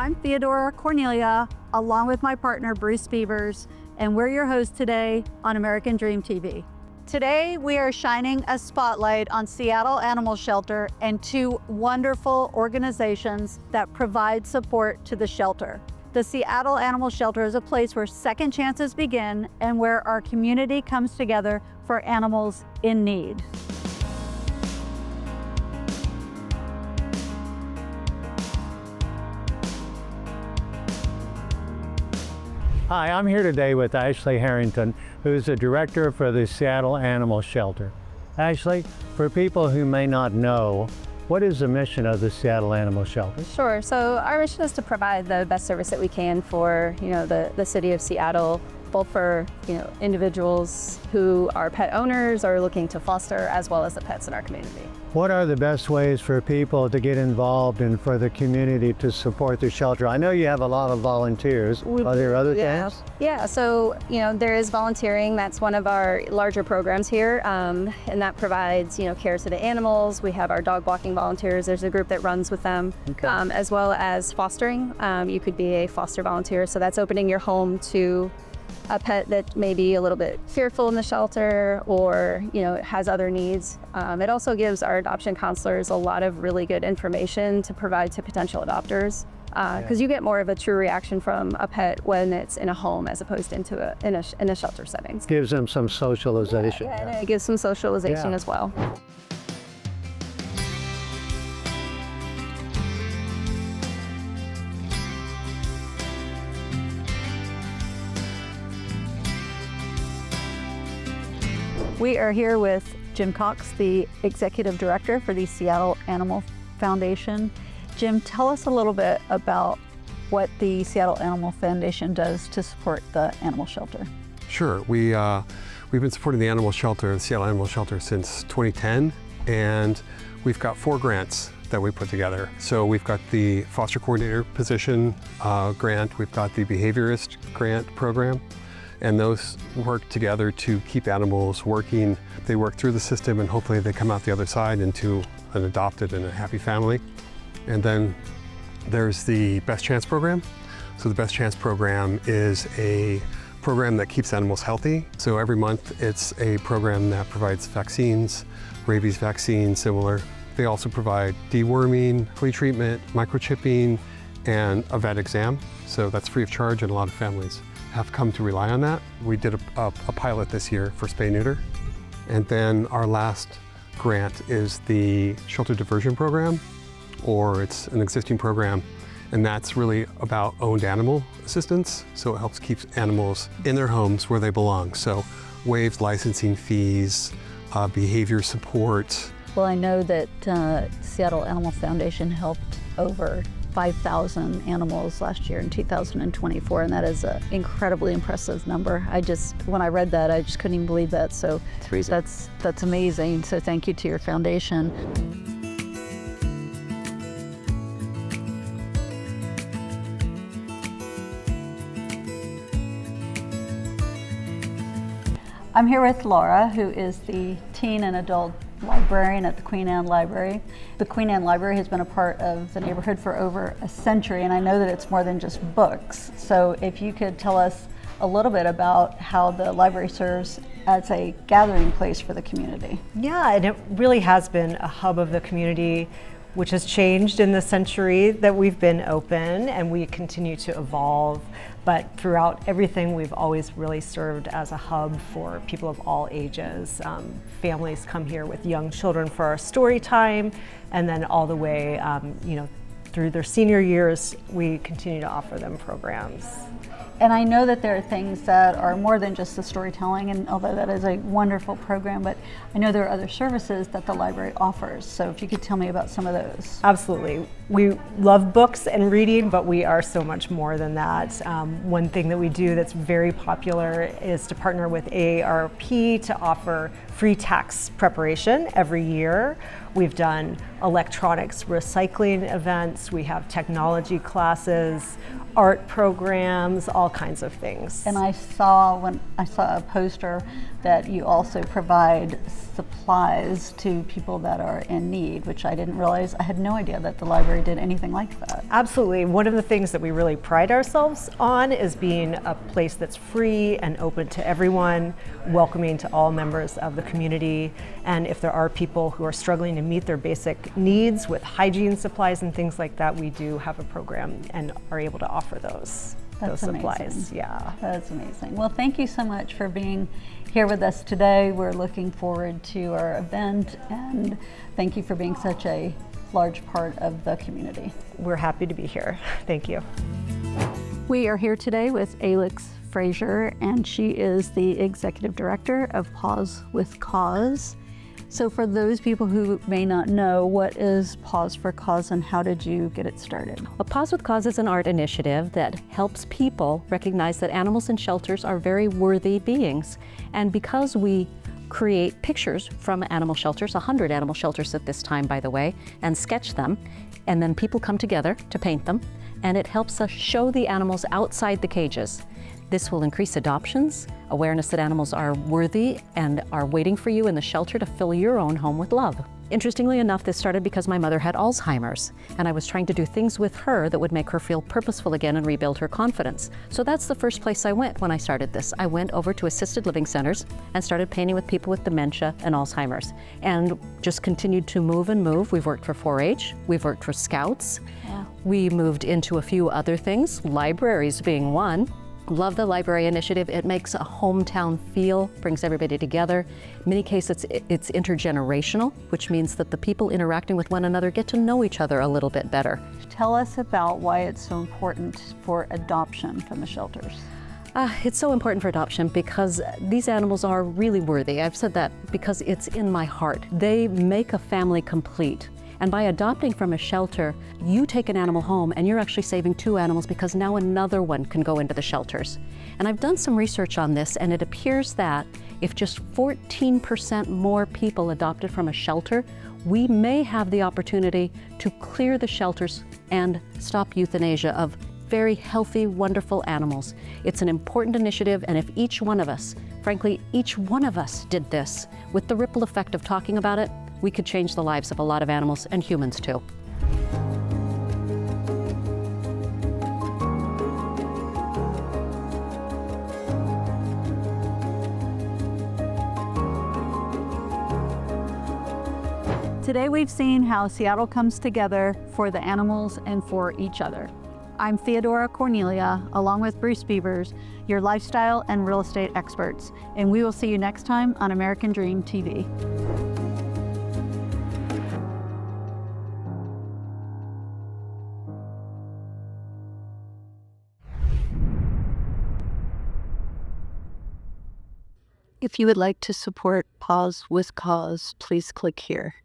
I'm Theodora Cornelia, along with my partner Bruce Beavers, and we're your hosts today on American Dream TV. Today, we are shining a spotlight on Seattle Animal Shelter and two wonderful organizations that provide support to the shelter. The Seattle Animal Shelter is a place where second chances begin and where our community comes together for animals in need. Hi, I'm here today with Ashley Harrington, who's the director for the Seattle Animal Shelter. Ashley, for people who may not know, what is the mission of the Seattle Animal Shelter? Sure. So our mission is to provide the best service that we can for, the city of Seattle, both for, individuals who are pet owners or looking to foster, as well as the pets in our community. What are the best ways for people to get involved and for the community to support the shelter? I know you have a lot of volunteers. Are there other things? Yeah, so, there is volunteering. That's one of our larger programs here, and that provides, care to the animals. We have our dog walking volunteers. There's a group that runs with them, as well as fostering. You could be a foster volunteer, so that's opening your home to a pet that may be a little bit fearful in the shelter or, has other needs. It also gives our adoption counselors a lot of really good information to provide to potential adopters. Because you get more of a true reaction from a pet when it's in a home as opposed to in a shelter setting. Gives them some socialization. Yeah, and it gives some socialization as well. We are here with Jim Cox, the Executive Director for the Seattle Animal Foundation. Jim, tell us a little bit about what the Seattle Animal Foundation does to support the animal shelter. Sure. We've been supporting the animal shelter, the Seattle Animal Shelter, since 2010, and we've got 4 grants that we put together. So we've got the foster coordinator position grant, we've got the behaviorist grant program, and those work together to keep animals working. They work through the system and hopefully they come out the other side into an adopted and a happy family. And then there's the Best Chance program. So the Best Chance program is a program that keeps animals healthy. So every month it's a program that provides vaccines, rabies vaccine, similar. They also provide deworming, flea treatment, microchipping, and a vet exam. So that's free of charge, and a lot of families have come to rely on that. We did a pilot this year for spay-neuter. And then our last grant is the shelter diversion program, or it's an existing program, and that's really about owned animal assistance. So it helps keep animals in their homes where they belong. So waived licensing fees, behavior support. Well, I know that Seattle Animal Foundation helped over 5,000 animals last year in 2024, and that is an incredibly impressive number. When I read that, I just couldn't even believe that. So that's amazing. So thank you to your foundation. I'm here with Laura, who is the teen and adult librarian at the Queen Anne Library. The Queen Anne Library has been a part of the neighborhood for over a century, and I know that it's more than just books. So if you could tell us a little bit about how the library serves as a gathering place for the community. Yeah, and it really has been a hub of the community, which has changed in the century that we've been open, and we continue to evolve. But throughout everything, we've always really served as a hub for people of all ages. Families come here with young children for our story time, and then all the way, through their senior years, we continue to offer them programs. And I know that there are things that are more than just the storytelling, and although that is a wonderful program, but I know there are other services that the library offers. So if you could tell me about some of those. Absolutely. We love books and reading, but we are so much more than that. One thing that we do that's very popular is to partner with AARP to offer free tax preparation every year. We've done electronics recycling events, we have technology classes, art programs, all kinds of things. And I saw a poster that you also provide supplies to people that are in need, which I didn't realize. I had no idea that the library did anything like that. Absolutely. One of the things that we really pride ourselves on is being a place that's free and open to everyone, welcoming to all members of the community. And if there are people who are struggling to meet their basic needs with hygiene supplies and things like that, we do have a program and are able to offer those supplies. Amazing. Yeah. That's amazing. Well, thank you so much for being here with us today. We're looking forward to our event, and thank you for being such a large part of the community. We're happy to be here. Thank you. We are here today with Alex Frazier, and she is the Executive Director of Paws with Cause. So for those people who may not know, what is Paws for Cause and how did you get it started? Well, Paws with Cause is an art initiative that helps people recognize that animals in shelters are very worthy beings. And because we create pictures from animal shelters, 100 animal shelters at this time, by the way, and sketch them, and then people come together to paint them, and it helps us show the animals outside the cages. This will increase adoptions, awareness that animals are worthy and are waiting for you in the shelter to fill your own home with love. Interestingly enough, this started because my mother had Alzheimer's, and I was trying to do things with her that would make her feel purposeful again and rebuild her confidence. So that's the first place I went when I started this. I went over to assisted living centers and started painting with people with dementia and Alzheimer's, and just continued to move and move. We've worked for 4-H, we've worked for Scouts, we moved into a few other things, libraries being one. Love the library initiative. It makes a hometown feel, brings everybody together. In many cases, it's intergenerational, which means that the people interacting with one another get to know each other a little bit better. Tell us about why it's so important for adoption from the shelters. It's so important for adoption because these animals are really worthy. I've said that because it's in my heart. They make a family complete. And by adopting from a shelter, you take an animal home and you're actually saving 2 animals because now another one can go into the shelters. And I've done some research on this, and it appears that if just 14% more people adopted from a shelter, we may have the opportunity to clear the shelters and stop euthanasia of very healthy, wonderful animals. It's an important initiative, and if each one of us, frankly, each one of us did this with the ripple effect of talking about it, we could change the lives of a lot of animals and humans too. Today we've seen how Seattle comes together for the animals and for each other. I'm Theodora Cornelia, along with Bruce Beavers, your lifestyle and real estate experts, and we will see you next time on American Dream TV. If you would like to support Paws with Cause, please click here.